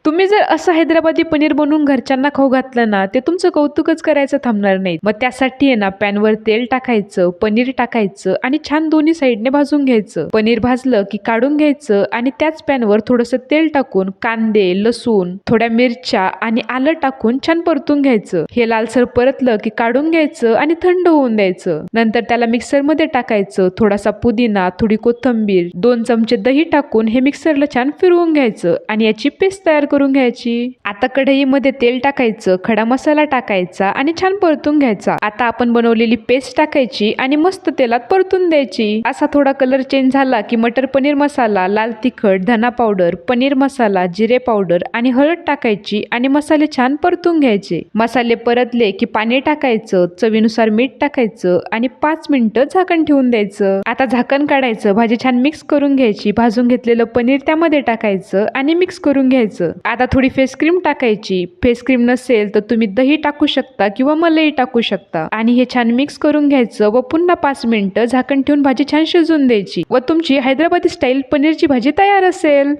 तुम्ही जर असं हैदराबादी पनीर बनवून घरच्यांना खाऊ घातलं ना, ते तुमचं कौतुकच करायचं थांबणार नाही. मग त्यासाठी आहे ना, पॅनवर तेल टाकायचं, पनीर टाकायचं आणि छान दोन्ही साईडने भाजून घ्यायचं. पनीर भाजलं की काढून घ्यायचं आणि त्याच पॅनवर थोडंसं तेल टाकून कांदे, लसूण, थोड्या मिरच्या आणि आलं टाकून छान परतून घ्यायचं. हे लालसर परतलं की काढून घ्यायचं आणि थंड होऊन द्यायचं. नंतर त्याला मिक्सरमध्ये टाकायचं. थोडासा पुदिना, थोडी कोथिंबीर, 2 चमचे दही टाकून हे मिक्सरला छान फिरवून घ्यायचं आणि याची पेस्ट तयार करून घ्यायची. आता कढईमध्ये तेल टाकायचं, खडा मसाला टाकायचा आणि छान परतून घ्यायचा. आता आपण बनवलेली पेस्ट टाकायची आणि मस्त तेलात परतून द्यायची. असा थोडा कलर चेंज झाला की मटर पनीर मसाला, लाल तिखट, धना पावडर, पनीर मसाला, जिरे पावडर आणि हळद टाकायची आणि मसाले छान परतून घ्यायचे. मसाले परतले की पाणी टाकायचं, चवीनुसार मीठ टाकायचं आणि 5 मिनिटं झाकण ठेवून द्यायचं. आता झाकण काढायचं, भाजी छान मिक्स करून घ्यायची. भाजून घेतलेलं पनीर त्यामध्ये टाकायचं आणि मिक्स करून घ्यायचं. आता थोडी फेस क्रीम टाकायची. फेस क्रीम नसेल तर तुम्ही दही टाकू शकता किंवा मलाई टाकू शकता आणि हे छान मिक्स करून घ्यायचं व पुन्हा 5 मिनिटं झाकण ठेवून भाजी छान शिजून द्यायची व तुमची हैदराबादी स्टाईल पनीरची भाजी तयार असेल.